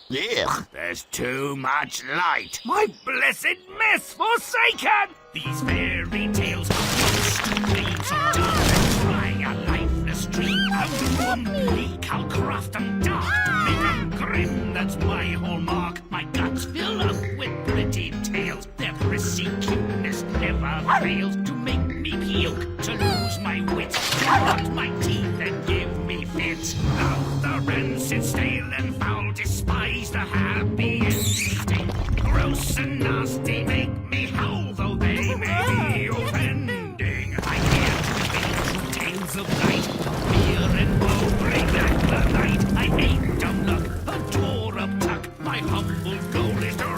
Ugh. There's too much light. My blessed mess forsaken! These fairy tales are ghost leaves of dark and dry a lifeless dream. Out of one bleak I'll craft them dark. Make 'em grim, that's my hallmark. My guts fill up with pretty tales. Their prissy cuteness never fails to make me puke, to lose my wits, to cut my teeth and give me fits. Love the rancid, stale and foul, despise the happy ending. Gross and nasty make me howl, though they may be offending. I hear too tales of night, fear and woe bring back the light. I hate dumb luck, adore uptuck, my humble goal is to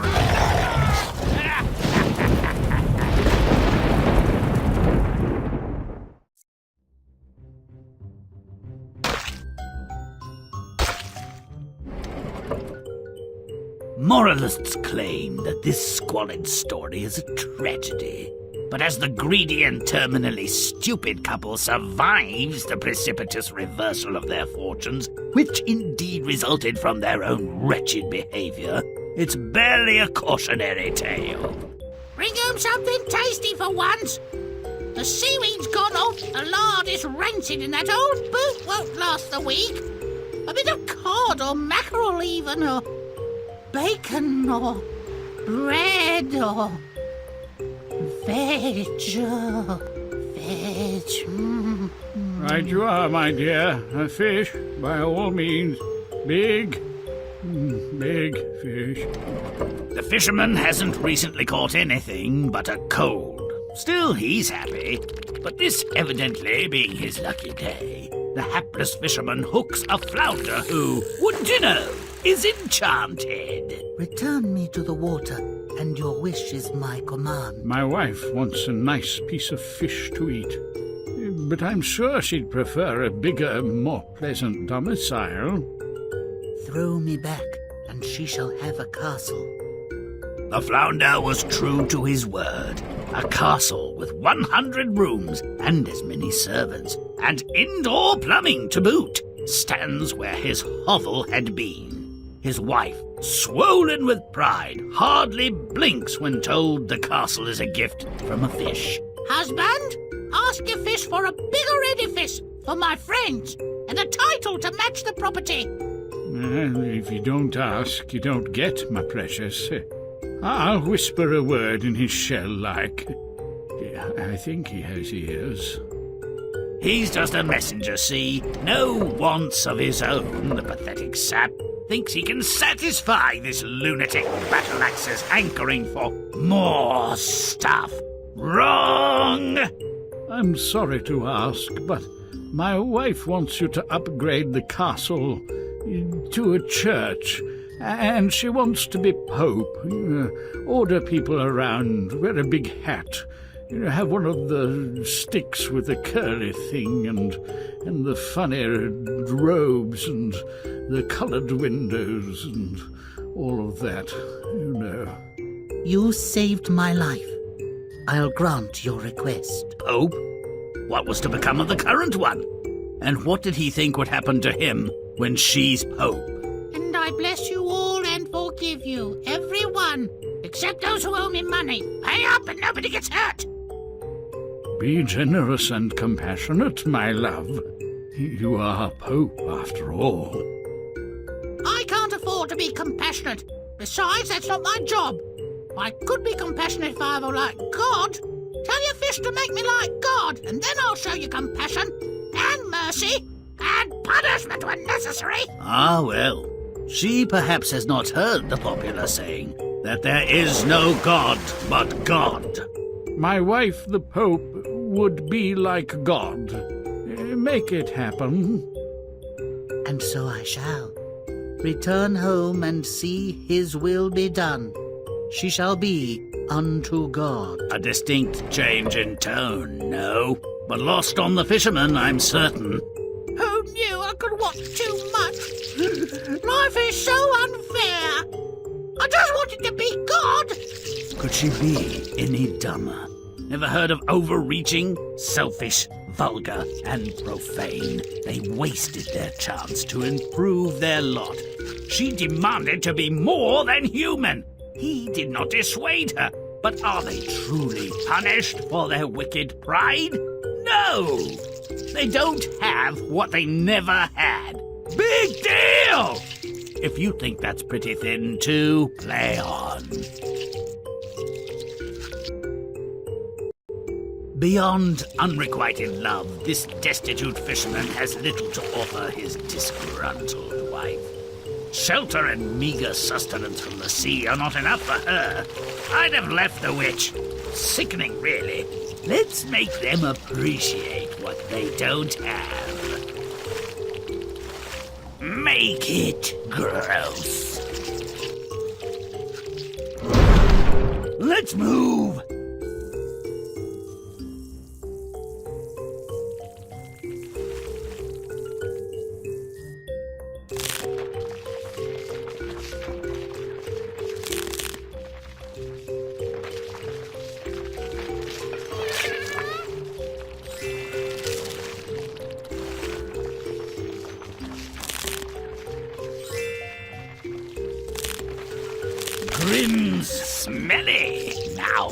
Moralists claim that this squalid story is a tragedy. But as the greedy and terminally stupid couple survives the precipitous reversal of their fortunes, which indeed resulted from their own wretched behavior, it's barely a cautionary tale. Bring home something tasty for once. The seaweed's gone off, the lard is rancid, and that old boot won't last the week. A bit of cod or mackerel even, or bacon, or bread, or veg. Right you are, my dear. A fish, by all means. Big fish. The fisherman hasn't recently caught anything but a cold. Still, he's happy. But this evidently being his lucky day, the hapless fisherman hooks a flounder who, wouldn't you know, is enchanted. Return me to the water, and your wish is my command. My wife wants a nice piece of fish to eat. But I'm sure she'd prefer a bigger, more pleasant domicile. Throw me back, and she shall have a castle. The flounder was true to his word. A castle with 100 rooms and as many servants, and indoor plumbing to boot, stands where his hovel had been. His wife, swollen with pride, hardly blinks when told the castle is a gift from a fish. Husband, ask your fish for a bigger edifice for my friends, and a title to match the property. If you don't ask, you don't get, my precious. I'll whisper a word in his shell like... I think he has ears. He's just a messenger, see? No wants of his own, the pathetic sap. Thinks he can satisfy this lunatic battle-axe's hankering for more stuff. Wrong! I'm sorry to ask, but my wife wants you to upgrade the castle to a church, and she wants to be pope, order people around, wear a big hat, have one of the sticks with the curly thing, and the funny robes, and the coloured windows, and all of that, you know. You saved my life. I'll grant your request. Pope? What was to become of the current one? And what did he think would happen to him when she's pope? And I bless you all and forgive you, every one, except those who owe me money. Pay up and nobody gets hurt. Be generous and compassionate, my love. You are Pope, after all. I can't afford to be compassionate. Besides, that's not my job. I could be compassionate if I were like God. Tell your fish to make me like God, and then I'll show you compassion, and mercy, and punishment when necessary. Ah, well. She perhaps has not heard the popular saying that there is no God but God. My wife, the Pope, would be like God. Make it happen. And so I shall. Return home and see his will be done. She shall be unto God. A distinct change in tone, no. But lost on the fisherman, I'm certain. Who knew I could watch too much? Life is so unfair. I just wanted to be God. Could she be any dumber? Never heard of overreaching, selfish, vulgar and profane. They wasted their chance to improve their lot. She demanded to be more than human. He did not dissuade her. But are they truly punished for their wicked pride? No! They don't have what they never had. Big deal! If you think that's pretty thin too, play on. Beyond unrequited love, this destitute fisherman has little to offer his disgruntled wife. Shelter and meager sustenance from the sea are not enough for her. I'd have left the witch. Sickening, really. Let's make them appreciate what they don't have. Make it gross. Let's move. Grimm's smelly now.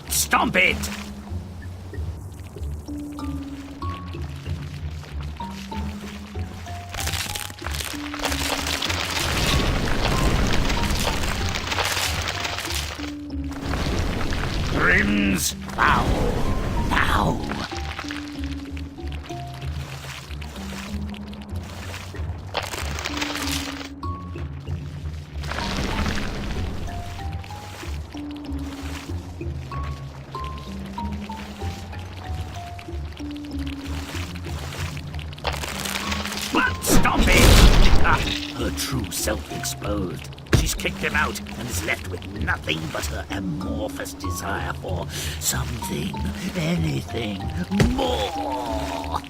Stomp it! Grimm's foul. Now. Stop it! Her true self exposed. She's kicked him out and is left with nothing but her amorphous desire for something, anything more.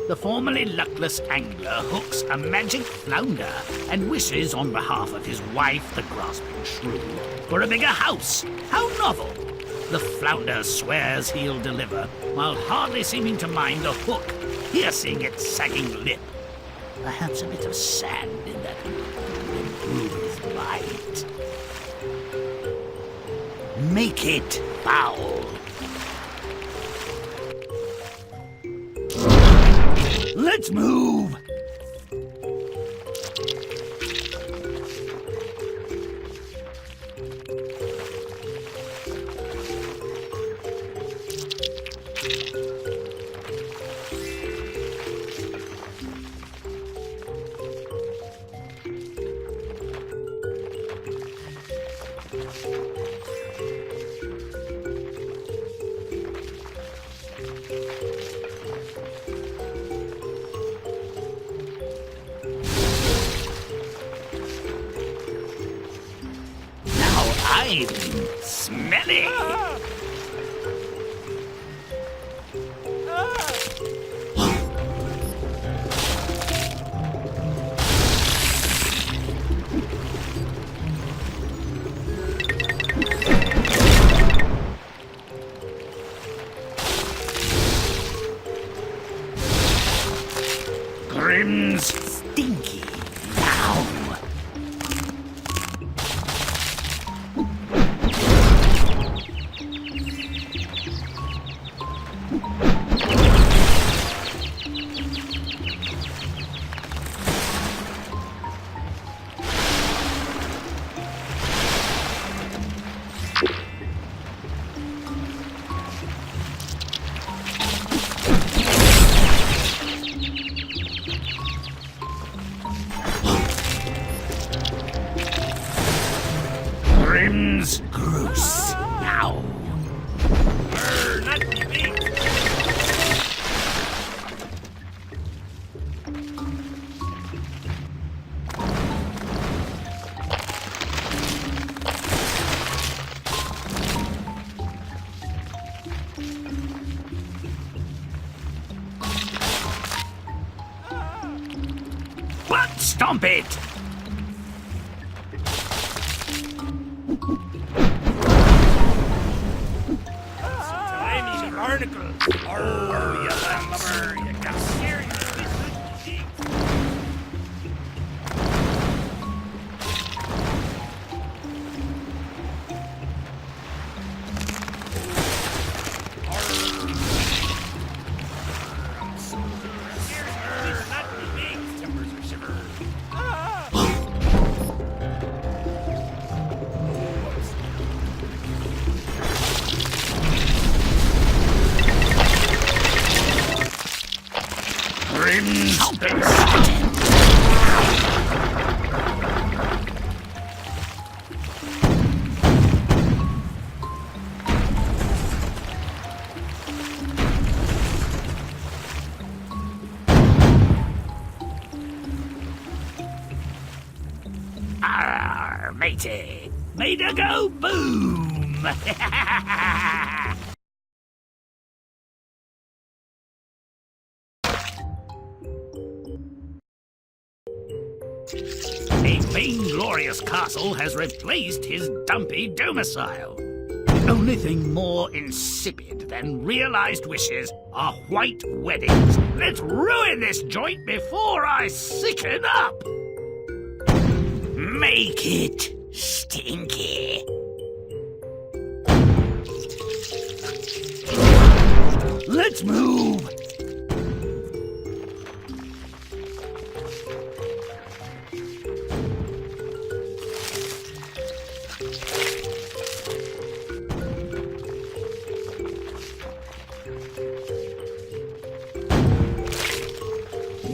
The formerly luckless angler hooks a magic flounder and wishes on behalf of his wife, the grasping shrew, for a bigger house. How novel! The flounder swears he'll deliver, while hardly seeming to mind the hook piercing its sagging lip. Perhaps a bit of sand in that will improve his bite. Make it foul. Let's move! I'm smelly. Grimm's stinky now. Grimm's Groose. Now. Not me. Butt stomp it! Article. Oh, you lumber, you got serious. Arr, matey. Made her go boom. A vainglorious castle has replaced his dumpy domicile. The only thing more insipid than realized wishes are white weddings. Let's ruin this joint before I sicken up. Make it stinky. Let's move.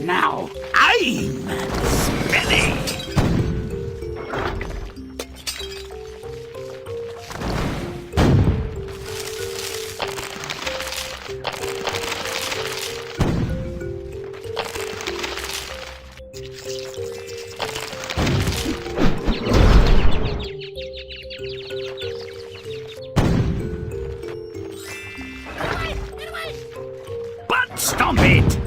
Now I'm smelly. Butt stomp it!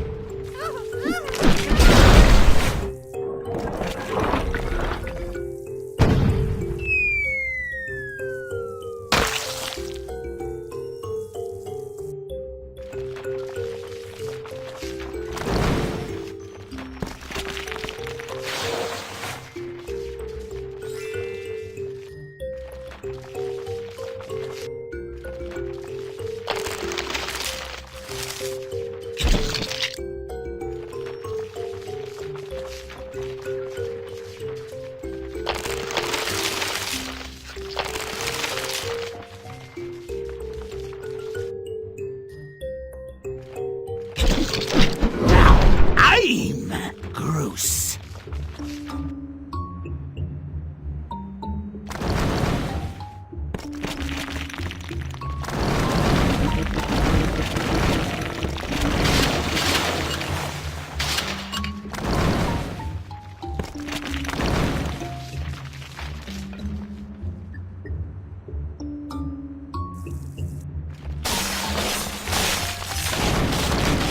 I'm gross.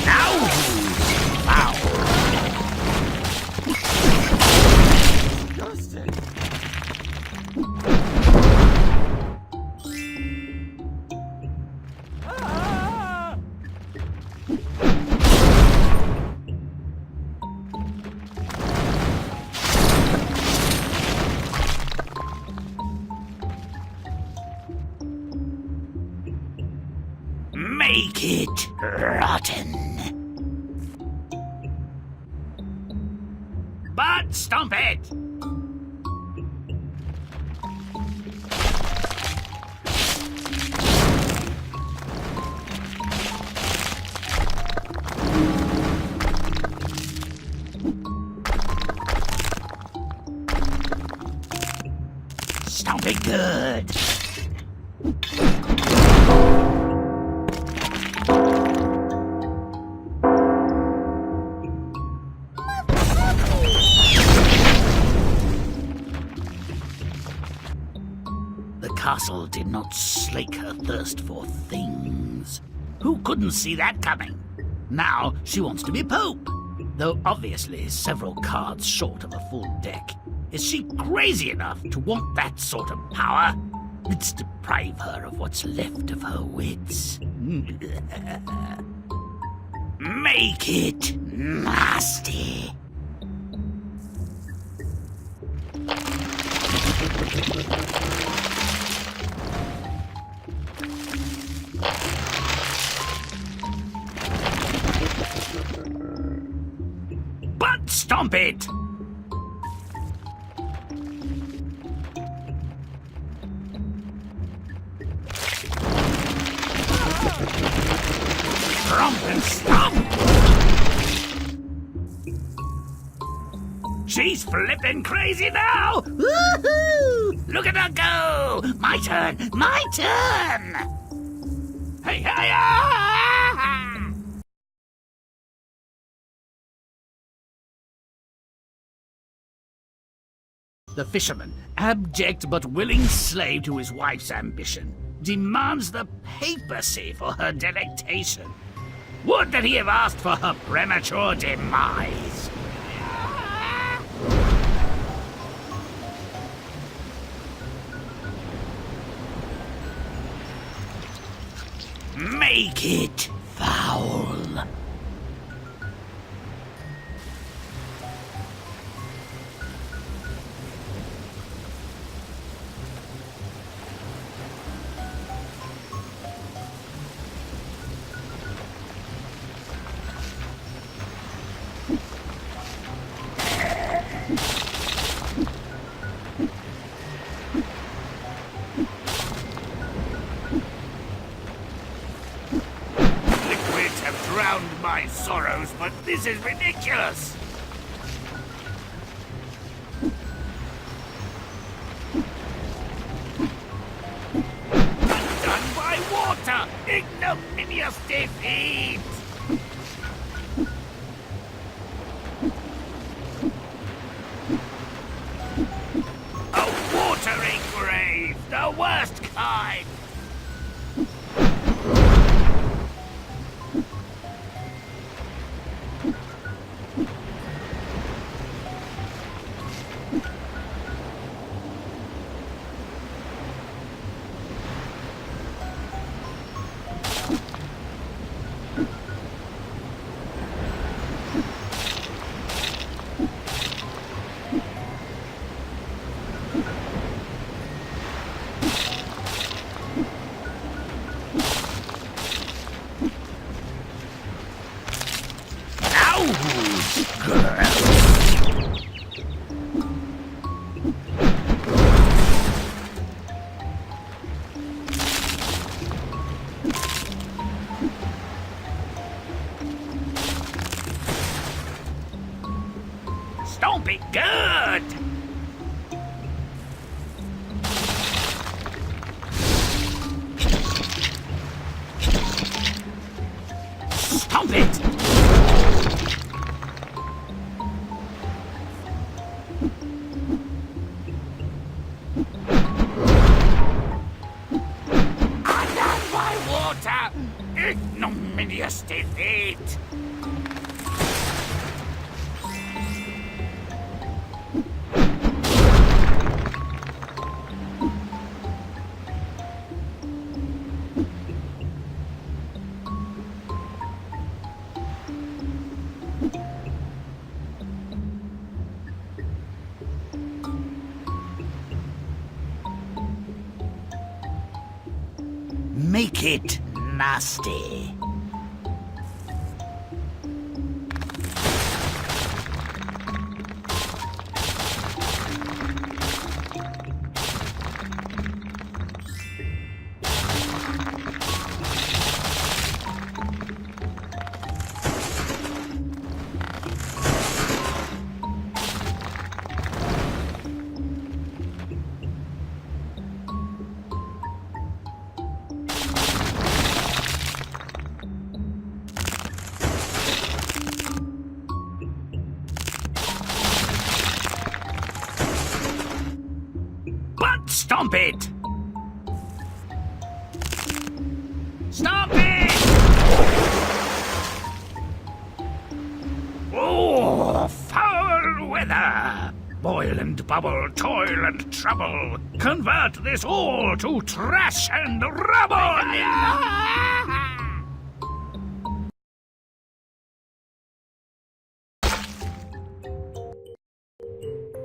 Now, wow. it rotten. But stomp it! Stomp it good! The castle did not slake her thirst for things. Who couldn't see that coming? Now she wants to be Pope, though obviously several cards short of a full deck. Is she crazy enough to want that sort of power? Let's deprive her of what's left of her wits. Make it nasty. But stomp it! Romp and stomp! She's flippin' crazy now! Woohoo! Look at her go! My turn! My turn! Hey, hey, ah! The fisherman, abject but willing slave to his wife's ambition, demands the papacy for her delectation. Would that he have asked for her premature demise. Make it foul. Drowned my sorrows, but this is ridiculous! Undone by water! Ignominious defeat! A watery grave! The worst kind! Stomp it good! Stomp it! Undone by water! Ignominious defeat! Make it nasty. stomp it! Stomp it! Oh, foul weather! Boil and bubble, toil and trouble. Convert this all to trash and rubble!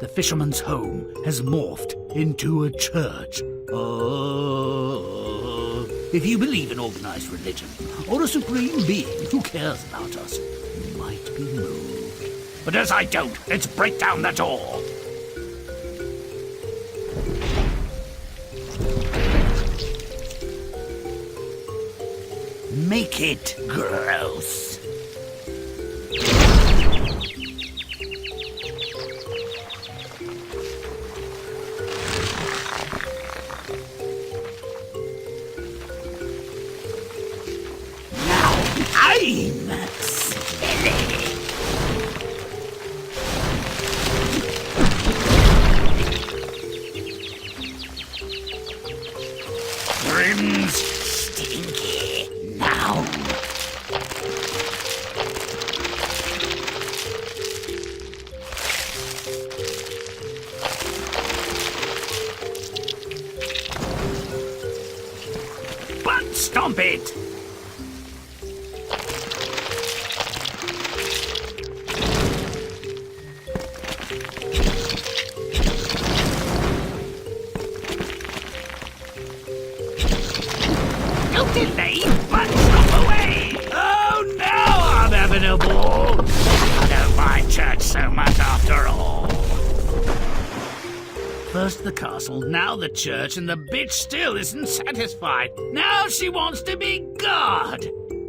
The fisherman's home has morphed into a church. Oh, if you believe in organized religion or a supreme being who cares about us, you might be moved. But as I don't, let's break down the door. Make it gross. I'm silly. Grimm's stinky now. But stomp it. Delay, but stop away! Oh, now I'm having a ball! I don't mind church so much after all. First the castle, now the church, and the bitch still isn't satisfied. Now she wants to be God!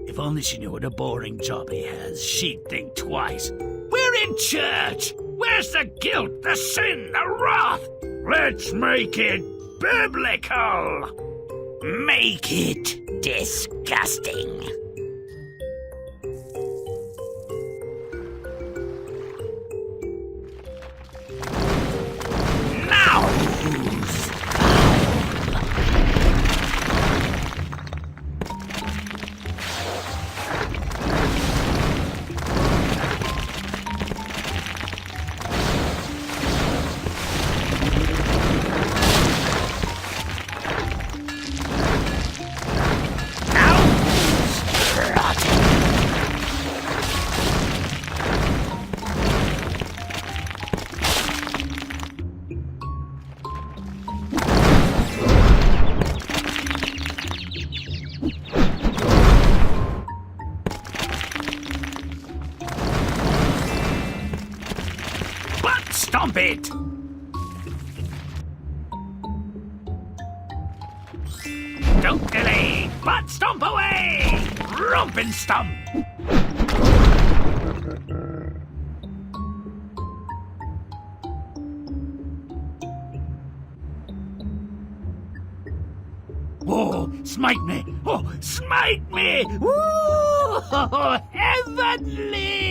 If only she knew what a boring job he has, she'd think twice. We're in church! Where's the guilt, the sin, the wrath? Let's make it biblical! Make it disgusting. Now! Stomp it! Don't delay, but stomp away! Romp and stomp! Oh, smite me! Oh, smite me! Woo! Heavenly!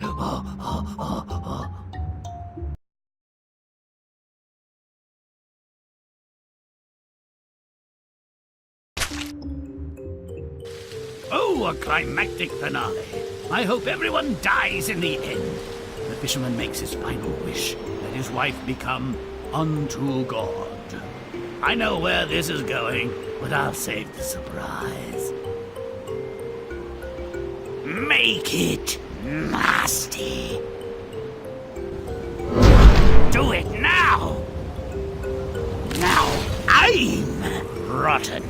Oh. Oh, a climactic finale. I hope everyone dies in the end. The fisherman makes his final wish that his wife become unto God. I know where this is going, but I'll save the surprise. Make it nasty. Do it now. Now I'm rotten.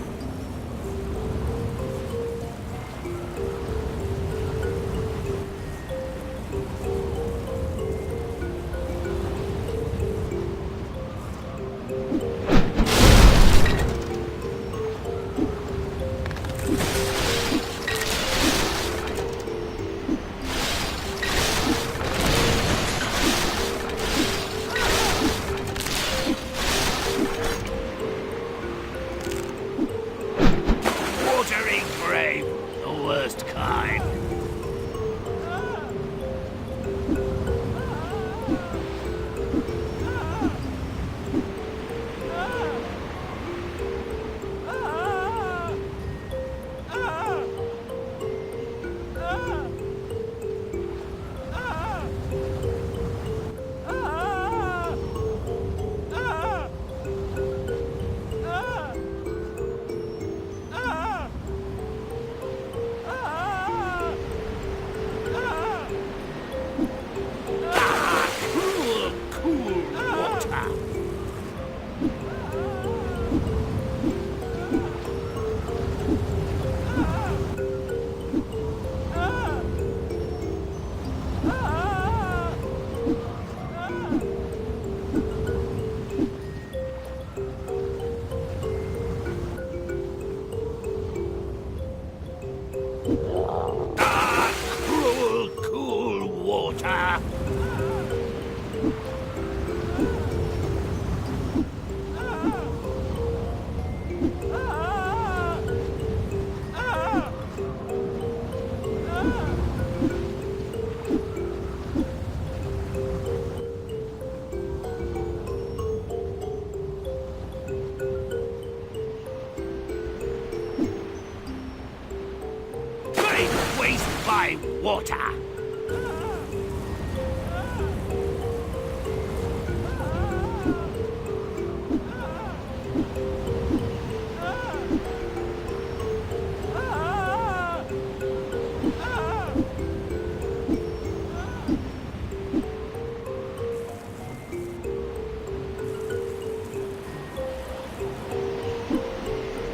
water.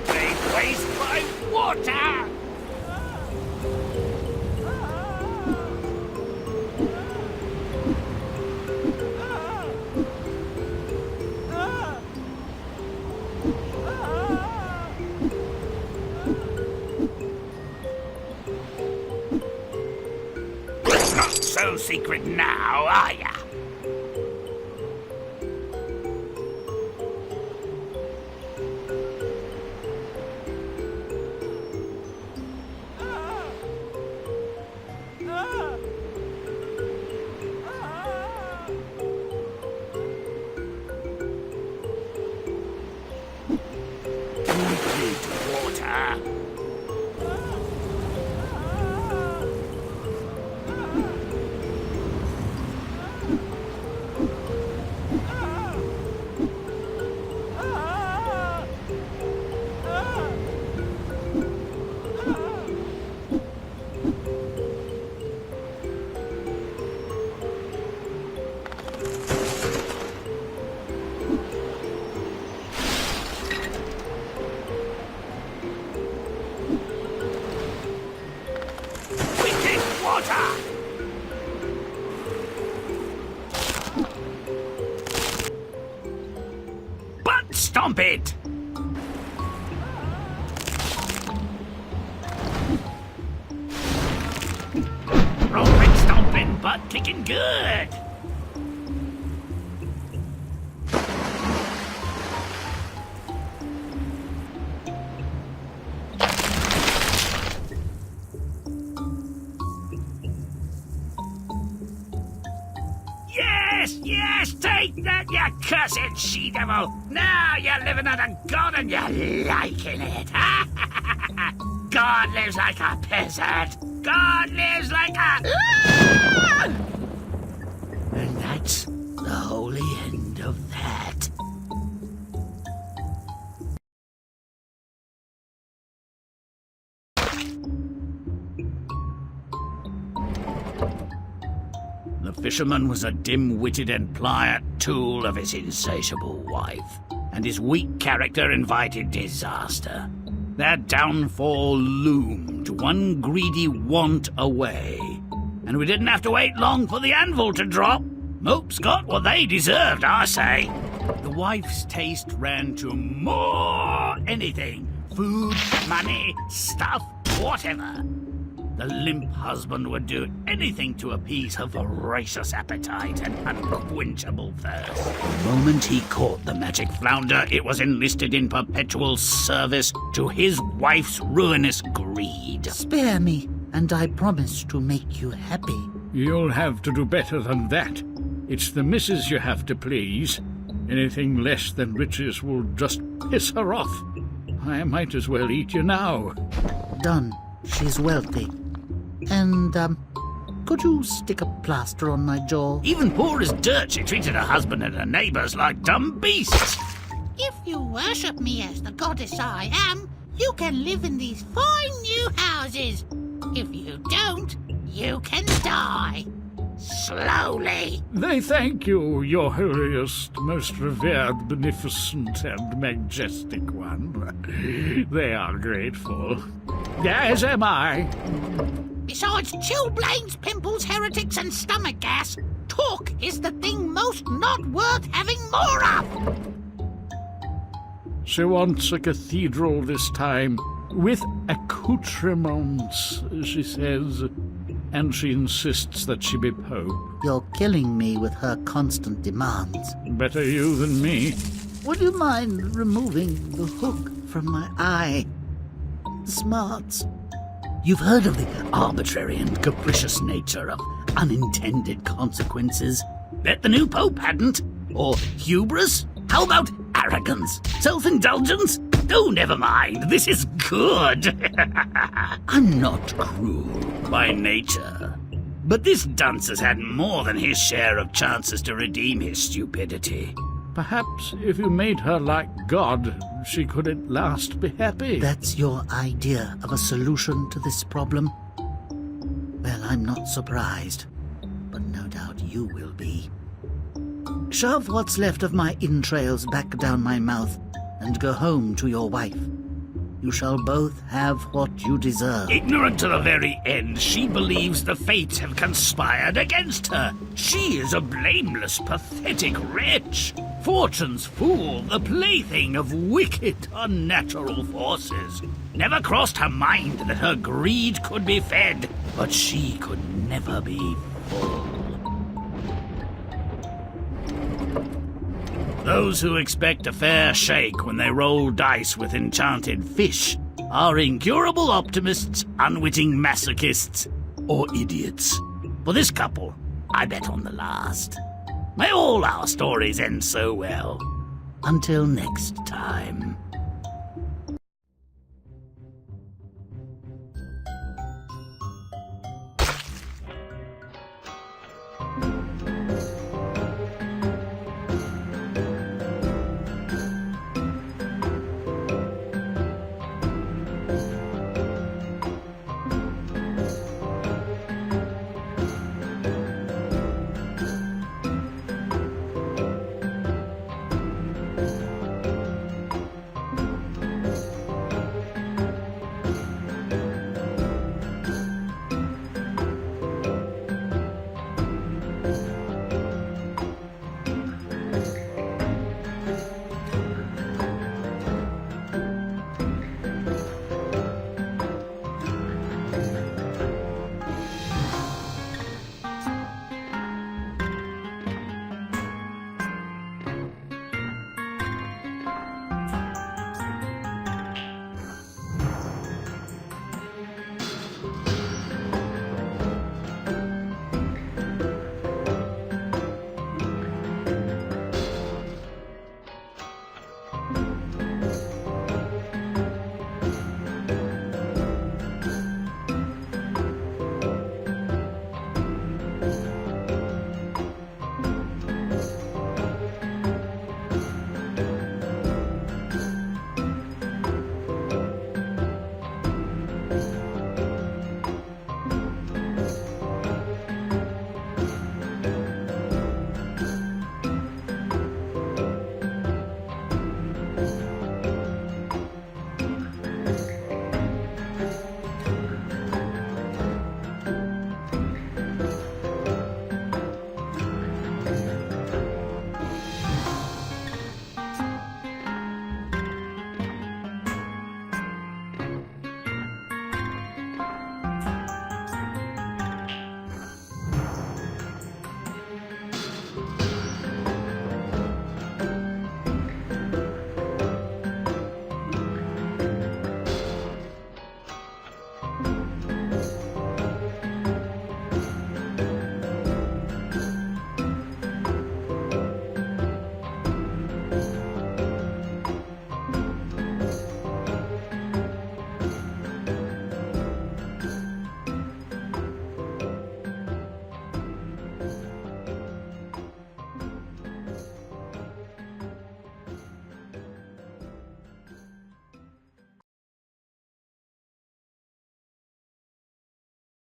They waste my water! Not so secret now, are ya? Water. Butt stomp it! Rolling, stomping, butt kicking good! Yes, take that, you cursed she-devil! Now you're living under God and you're liking it! God lives like a peasant! God lives like a... And that's the holy end of that. The fisherman was a dim-witted and pliant tool of his insatiable wife, and his weak character invited disaster. Their downfall loomed one greedy want away, and we didn't have to wait long for the anvil to drop. Mopes got what they deserved, I say. The wife's taste ran to more anything. Food, money, stuff, whatever. The limp husband would do anything to appease her voracious appetite and unquenchable thirst. The moment he caught the magic flounder, it was enlisted in perpetual service to his wife's ruinous greed. Spare me, and I promise to make you happy. You'll have to do better than that. It's the missus you have to please. Anything less than riches will just piss her off. I might as well eat you now. Done. She's wealthy. And, could you stick a plaster on my jaw? Even poor as dirt, she treated her husband and her neighbours like dumb beasts. If you worship me as the goddess I am, you can live in these fine new houses. If you don't, you can die. Slowly. They thank you, your holiest, most revered, beneficent, and majestic one. They are grateful. As am I. Besides chilblains, pimples, heretics, and stomach gas, talk is the thing most not worth having more of. She wants a cathedral this time, with accoutrements, she says, and she insists that she be Pope. You're killing me with her constant demands. Better you than me. Would you mind removing the hook from my eye? Smarts. You've heard of the arbitrary and capricious nature of unintended consequences. Bet the new Pope hadn't. Or hubris? How about arrogance? Self-indulgence? Oh, never mind. This is good. I'm not cruel by nature. But this dunce has had more than his share of chances to redeem his stupidity. Perhaps if you made her like God, she could at last be happy. That's your idea of a solution to this problem? Well, I'm not surprised, but no doubt you will be. Shove what's left of my entrails back down my mouth and go home to your wife. You shall both have what you deserve. Ignorant to the very end, she believes the fates have conspired against her. She is a blameless, pathetic wretch. Fortune's fool, the plaything of wicked, unnatural forces. Never crossed her mind that her greed could be fed, but she could never be full. Those who expect a fair shake when they roll dice with enchanted fish are incurable optimists, unwitting masochists, or idiots. For this couple, I bet on the last. May all our stories end so well. Until next time.